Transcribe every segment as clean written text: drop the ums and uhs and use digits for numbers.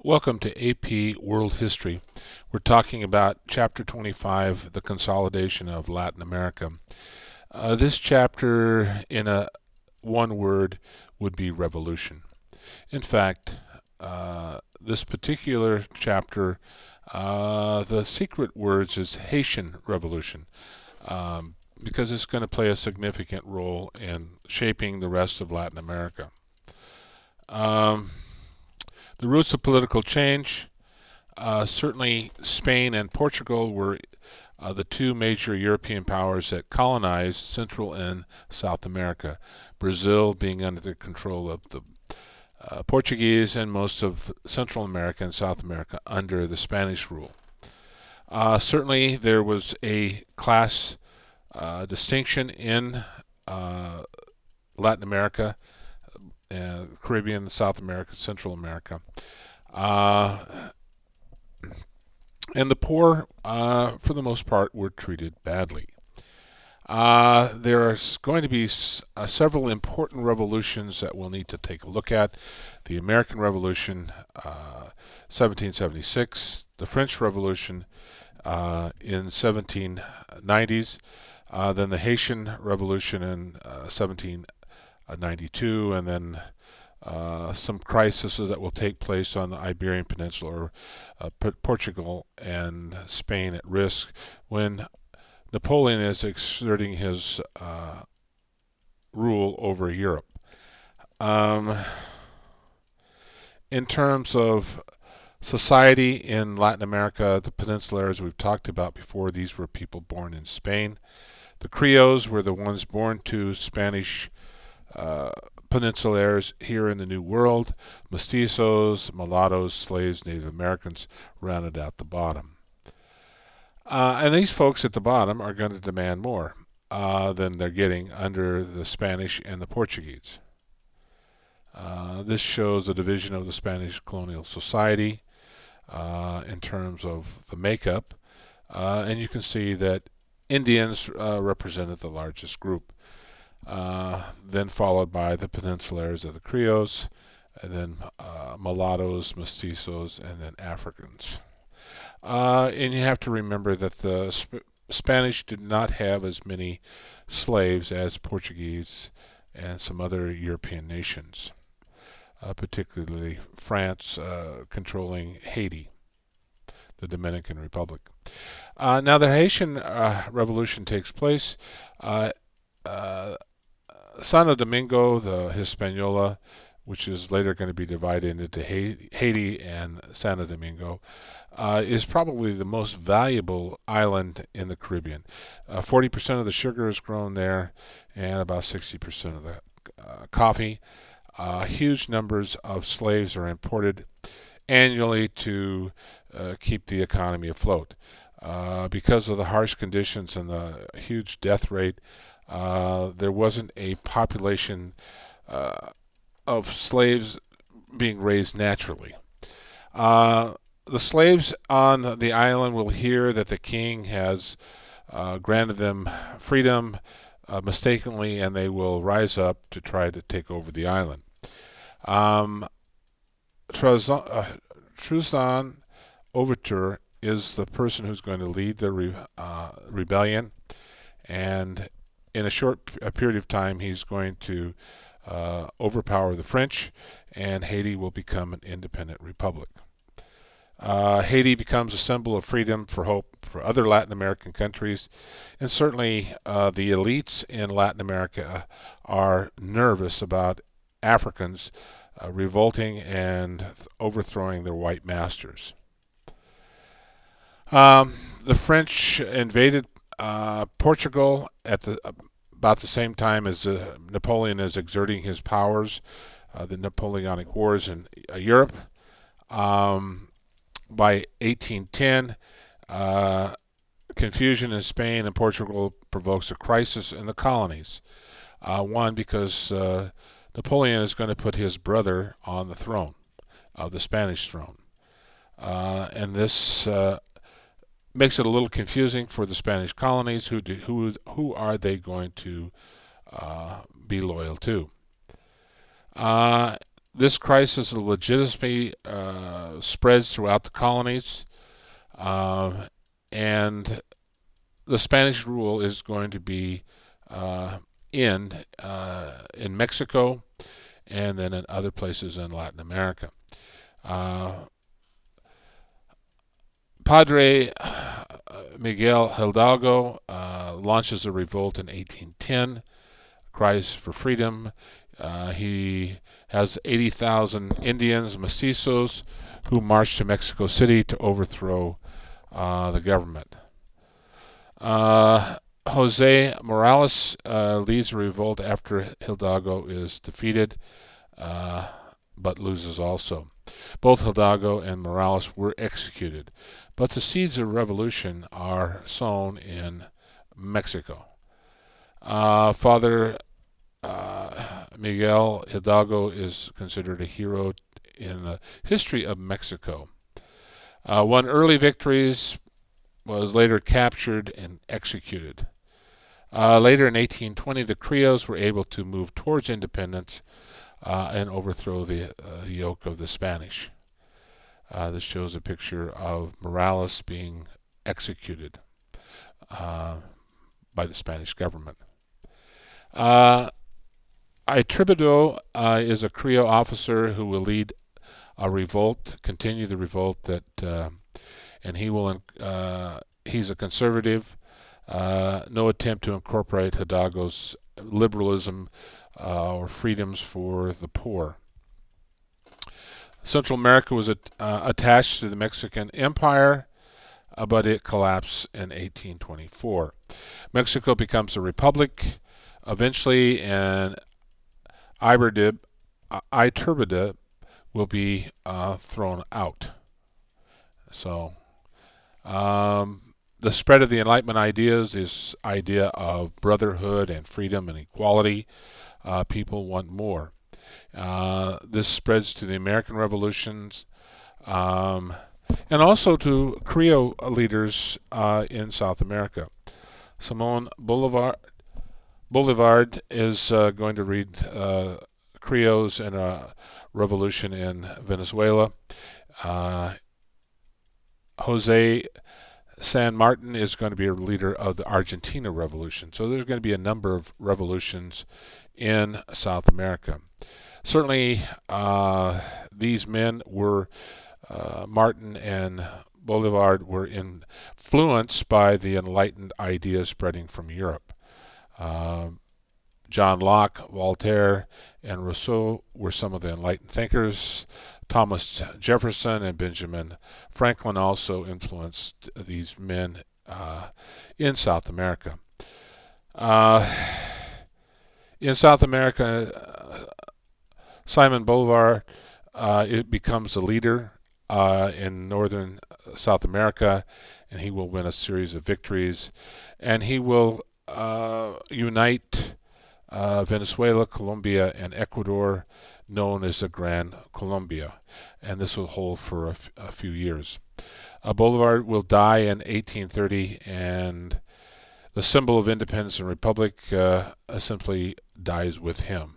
Welcome to AP World History. We're talking about Chapter 25, the consolidation of Latin America. This chapter, in one word, would be revolution. In fact, this particular chapter, the secret words is Haitian Revolution, because it's going to play a significant role in shaping the rest of Latin America. Um, the roots of political change. Certainly, Spain and Portugal were the two major European powers that colonized Central and South America. Brazil being under the control of the Portuguese, and most of Central America and South America under the Spanish rule. Certainly, there was a class distinction in Latin America, Caribbean, South America, Central America. Uh, and the poor, for the most part, were treated badly. There's going to be several important revolutions that we'll need to take a look at. The American Revolution, 1776, the French Revolution in 1790s, then the Haitian Revolution in 1792, and then some crises that will take place on the Iberian Peninsula, or put Portugal and Spain at risk when Napoleon is exerting his rule over Europe. Um, in terms of society in Latin America, the peninsula, as we've talked about before, these were people born in Spain. The Creoles were the ones born to Spanish uh, peninsulares here in the New World. Mestizos, mulattoes, slaves, Native Americans rounded out the bottom. And these folks at the bottom are going to demand more than they're getting under the Spanish and the Portuguese. This shows the division of the Spanish colonial society in terms of the makeup. And you can see that Indians represented the largest group, then followed by the peninsulares of the Creoles, and then mulattoes, mestizos, and then Africans. And you have to remember that the Spanish did not have as many slaves as Portuguese and some other European nations, particularly France controlling Haiti, the Dominican Republic. Now, the Haitian Revolution takes place. Uh, uh, Santo Domingo, the Hispaniola, which is later going to be divided into Haiti and Santo Domingo, is probably the most valuable island in the Caribbean. 40% of the sugar is grown there, and about 60% of the coffee. Huge numbers of slaves are imported annually to keep the economy afloat. Because of the harsh conditions and the huge death rate, there wasn't a population uh, of slaves being raised naturally. Uh, the slaves on the island will hear that the king has granted them freedom mistakenly, and they will rise up to try to take over the island. Um, Truzan Overture is the person who's going to lead the rebellion, and in a short period of time, he's going to overpower the French, and Haiti will become an independent republic. Haiti becomes a symbol of freedom for hope for other Latin American countries, and certainly the elites in Latin America are nervous about Africans revolting and overthrowing their white masters. The French invaded Portugal at about the same time as Napoleon is exerting his powers, the Napoleonic Wars in Europe. Um, by 1810, confusion in Spain and Portugal provokes a crisis in the colonies. One, because Napoleon is going to put his brother on the throne, the Spanish throne. And this makes it a little confusing for the Spanish colonies. Who are they going to be loyal to? Uh, This crisis of legitimacy spreads throughout the colonies, uh, and the Spanish rule is going to be in Mexico and then in other places in Latin America. Uh, Padre Miguel Hidalgo launches a revolt in 1810, cries for freedom. He has 80,000 Indians, mestizos, who march to Mexico City to overthrow the government. Jose Morales leads a revolt after Hidalgo is defeated, but loses also. Both Hidalgo and Morales were executed, but the seeds of revolution are sown in Mexico. Father Miguel Hidalgo is considered a hero in the history of Mexico. Won early victories, was later captured and executed. Later in 1820, the Creoles were able to move towards independence and overthrow the yoke of the Spanish. This shows a picture of Morales being executed by the Spanish government. Iturbide is a Creole officer who will lead a revolt, continue the revolt and he's a conservative. No attempt to incorporate Hidalgo's liberalism or freedoms for the poor. Central America was attached to the Mexican Empire, but it collapsed in 1824. Mexico becomes a republic eventually, and Iturbide will be thrown out. So, the spread of the Enlightenment ideas, this idea of brotherhood and freedom and equality, people want more. This spreads to the American revolutions and also to Creole leaders in South America. Simon Bolivar is going to lead Creoles in a revolution in Venezuela. Jose San Martin is going to be a leader of the Argentina Revolution. So there's going to be a number of revolutions in South America. Certainly, these men were, Martin and Bolivar were influenced by the enlightened ideas spreading from Europe. John Locke, Voltaire, and Rousseau were some of the enlightened thinkers. Thomas Jefferson and Benjamin Franklin also influenced these men in South America. In South America, Simon Bolivar it becomes a leader in northern South America, and he will win a series of victories, and he will unite Venezuela, Colombia, and Ecuador, known as the Gran Colombia, and this will hold for a few years. Bolivar will die in 1830, and the symbol of independence and republic simply dies with him.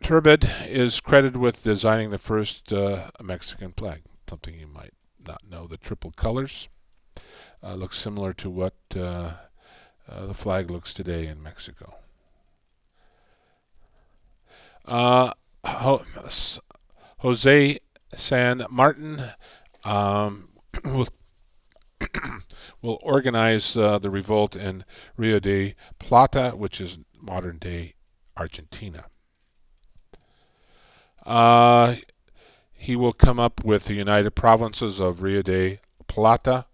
Iturbide is credited with designing the first Mexican flag, something you might not know. The triple colors looks similar to what the flag looks today in Mexico. Jose San Martin will will organize the revolt in Rio de Plata, which is modern-day Argentina. He will come up with the United Provinces of Rio de Plata,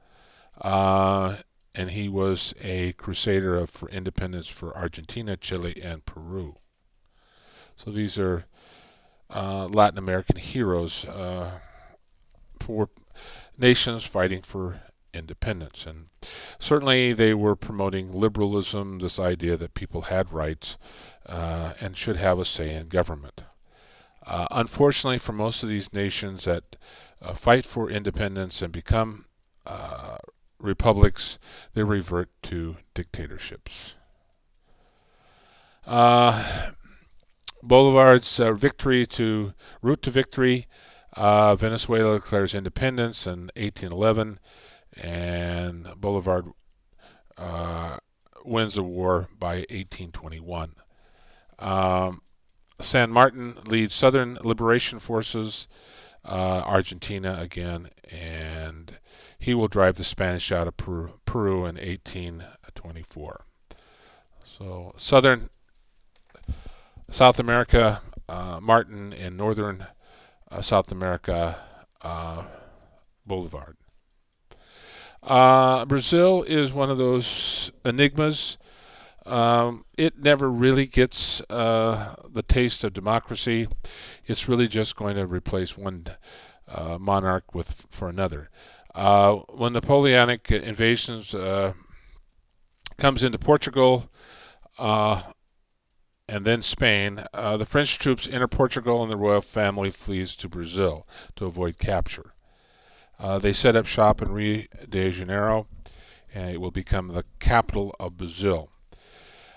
and he was a crusader for independence for Argentina, Chile, and Peru. So these are Latin American heroes for nations fighting for independence. And certainly they were promoting liberalism, this idea that people had rights and should have a say in government. Unfortunately, for most of these nations that fight for independence and become republics, they revert to dictatorships. Bolivar's route to victory. Venezuela declares independence in 1811, and Bolivar wins the war by 1821. San Martin leads Southern Liberation Forces, Argentina again, and he will drive the Spanish out of Peru in 1824. So South America, Martin, and Northern South America, Bolivar. Brazil is one of those enigmas. It never really gets the taste of democracy. It's really just going to replace one monarch for another. When Napoleonic invasions comes into Portugal and then Spain, the French troops enter Portugal and the royal family flees to Brazil to avoid capture. They set up shop in Rio de Janeiro, and it will become the capital of Brazil.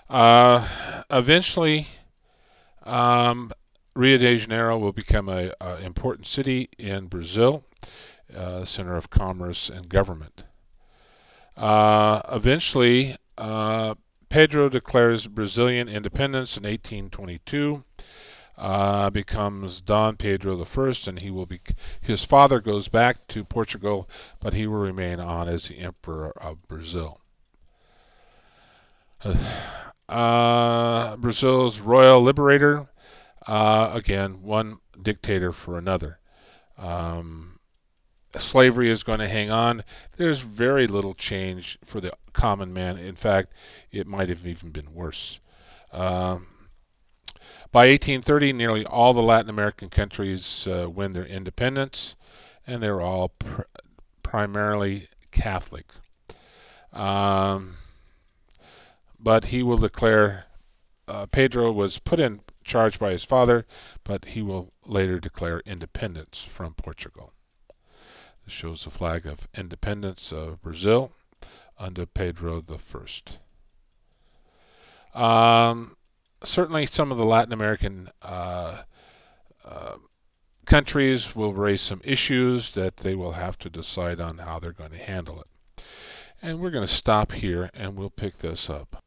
Eventually, Rio de Janeiro will become an important city in Brazil, center of commerce and government. Eventually, Pedro declares Brazilian independence in 1822. Becomes Dom Pedro I, and his father goes back to Portugal, but he will remain on as the Emperor of Brazil. Brazil's royal liberator, again, one dictator for another. Slavery is going to hang on. There's very little change for the common man. In fact, it might have even been worse. By 1830, nearly all the Latin American countries win their independence, and they're all primarily Catholic. But he will declare, Pedro was put in charge by his father, but he will later declare independence from Portugal. This shows the flag of independence of Brazil under Pedro I. Certainly some of the Latin American countries will raise some issues that they will have to decide on how they're going to handle it. And we're going to stop here and we'll pick this up.